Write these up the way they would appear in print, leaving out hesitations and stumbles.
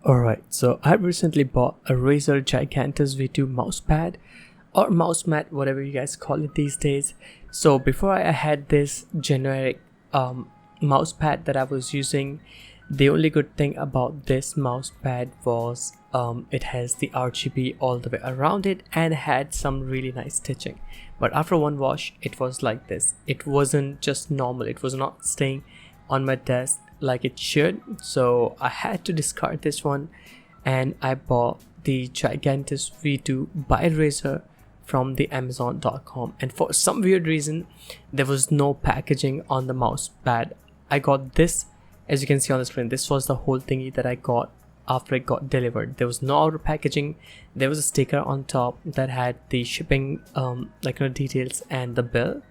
Alright, so I recently bought a Razer Gigantus V2 mousepad or mouse mat, whatever you guys call it these days. So before I had this generic mousepad that I was using. The only good thing about this mousepad was it has the RGB all the way around it and had some really nice stitching. But after one wash, it was like this. It wasn't just normal. It was not staying on my desk like it should. So I had to discard this one, and I bought the Gigantus V2 by Razer from the Amazon.com. And for some weird reason, there was no packaging on the mousepad. I got this. As you can see on the screen, this was the whole thingy that I got after it got delivered. There was no outer packaging. There was a sticker on top that had the shipping details and the bill,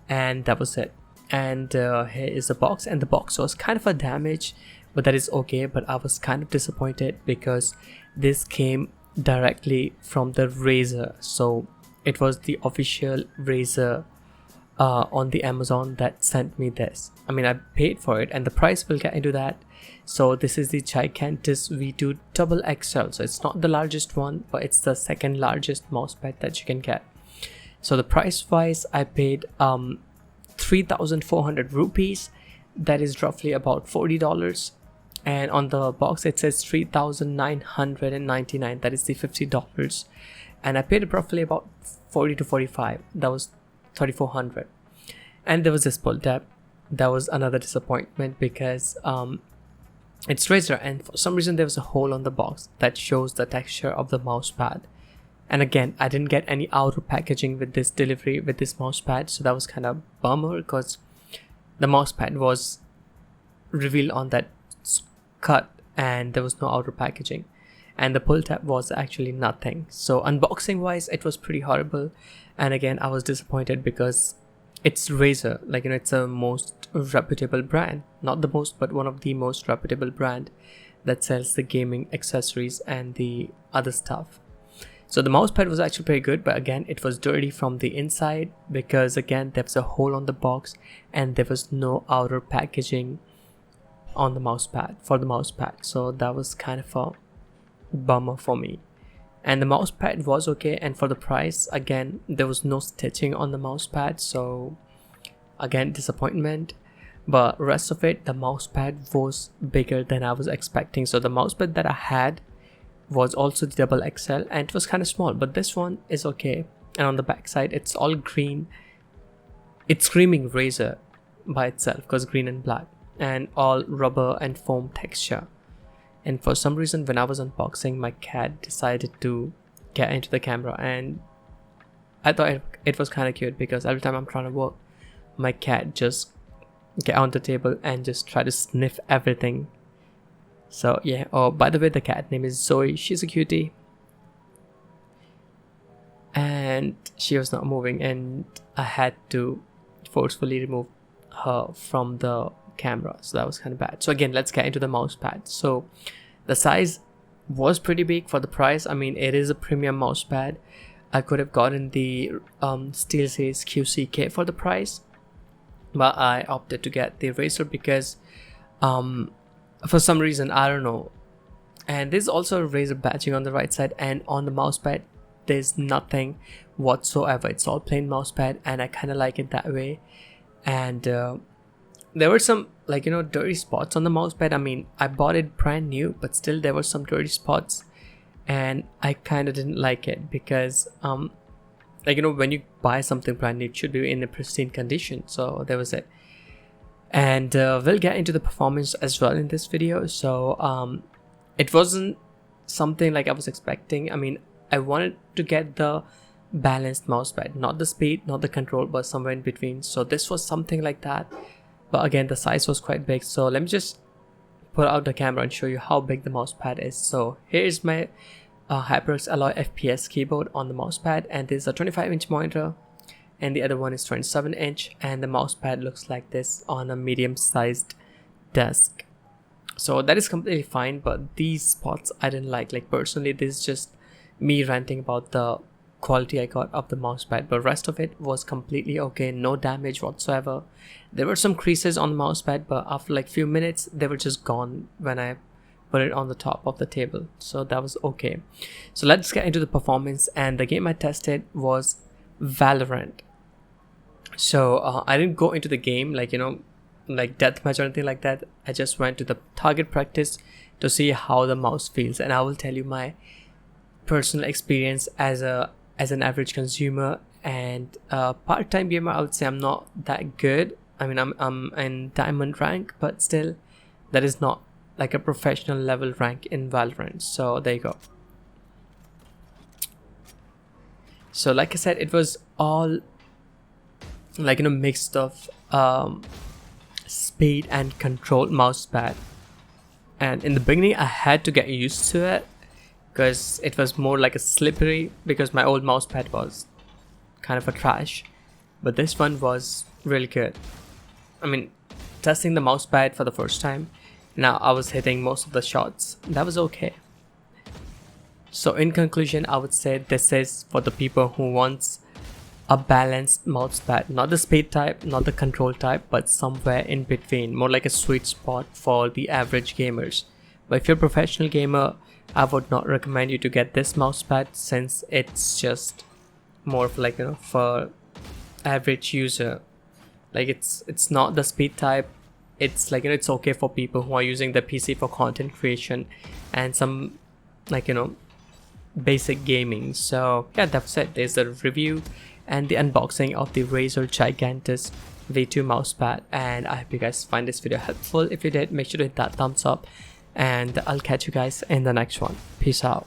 and that was it. And here is the box, and the box was kind of a damage, but that is okay. But I was kind of disappointed because this came directly from the Razer, so it was the official Razer on the Amazon that sent me this. I mean, I paid for it, and the price will get into that. So this is the Gigantus V2 Double XL. So it's not the largest one, but it's the second largest mousepad that you can get. So the price wise, I paid 3,400 rupees. That is roughly about $40. And on the box it says 3,999. That is the $50. And I paid roughly about 40 to 45. That was 3,400. And there was this pull tab. That was another disappointment because it's Razer, and for some reason there was a hole on the box that shows the texture of the mousepad. And again, I didn't get any outer packaging with this delivery with this mousepad, so that was kind of bummer because the mousepad was revealed on that cut and there was no outer packaging, and the pull tab was actually nothing. So unboxing wise, it was pretty horrible. And again, I was disappointed because it's Razer, it's a most reputable brand, not the most, but one of the most reputable brand that sells the gaming accessories and the other stuff. So the mousepad was actually pretty good, but again, it was dirty from the inside because again, there was a hole on the box and there was no outer packaging on the mousepad for the mousepad. So that was kind of a bummer for me. And the mousepad was okay, and for the price, again, there was no stitching on the mousepad, so again, disappointment. But rest of it, the mousepad was bigger than I was expecting. So the mousepad that I had was also the double XL, and it was kind of small, but this one is okay. And on the back side, it's all green. It's screaming Razer by itself because green and black, and all rubber and foam texture. And for some reason, when I was unboxing, my cat decided to get into the camera, and I thought it was kind of cute because every time I'm trying to work, my cat just get on the table and just try to sniff everything. So yeah. Oh, by the way, the cat name is Zoe. She's a cutie, and she was not moving, and I had to forcefully remove her from the camera, so that was kind of bad. So again, let's get into the mousepad. So the size was pretty big for the price. I mean, it is a premium mousepad. I could have gotten the SteelSeries QCK for the price, but I opted to get the Razer because for some reason, I don't know. And there's also a Razer badging on the right side, and on the mousepad there's nothing whatsoever. It's all plain mousepad, and I kind of like it that way. And there were some dirty spots on the mousepad. I mean, I bought it brand new, but still there were some dirty spots, and I kind of didn't like it because when you buy something brand new, it should be in a pristine condition. So there was it. And we'll get into the performance as well in this video. So it wasn't something like I was expecting. I mean, I wanted to get the balanced mousepad, not the speed, not the control, but somewhere in between. So this was something like that. But again, the size was quite big. So let me just put out the camera and show you how big the mousepad is. So here is my HyperX Alloy FPS keyboard on the mousepad, and there's a 25-inch monitor, and the other one is 27-inch, and the mousepad looks like this on a medium-sized desk. So that is completely fine, but these spots I didn't like. Personally, this is just me ranting about the quality I got of the mousepad, but rest of it was completely okay, no damage whatsoever. There were some creases on the mousepad, but after few minutes they were just gone when I put it on the top of the table, so that was okay. So let's get into the performance, and the game I tested was Valorant. So I didn't go into the game like, you know, like deathmatch or anything like that. I just went to the target practice to see how the mouse feels, and I will tell you my personal experience as an average consumer and a part-time gamer. I would say I'm not that good. I mean, I'm in diamond rank, but still that is not like a professional level rank in Valorant. So there you go. So like I said, it was all like, you know, mixed of speed and control mousepad, and in the beginning I had to get used to it because it was more like a slippery, because my old mousepad was kind of a trash, but this one was really good. I mean, testing the mousepad for the first time, now I was hitting most of the shots. That was okay. So in conclusion, I would say this is for the people who wants a balanced mousepad, not the speed type, not the control type, but somewhere in between, more like a sweet spot for the average gamers. But if you're a professional gamer, I would not recommend you to get this mousepad, since it's just more of like, you know, for average user. Like it's not the speed type. It's like, you know, it's okay for people who are using the PC for content creation and some, like, you know, basic gaming. So yeah, that's it. There's the review and the unboxing of the Razer Gigantus V2 mousepad, and I hope you guys find this video helpful. If you did, make sure to hit that thumbs up, and I'll catch you guys in the next one. Peace out.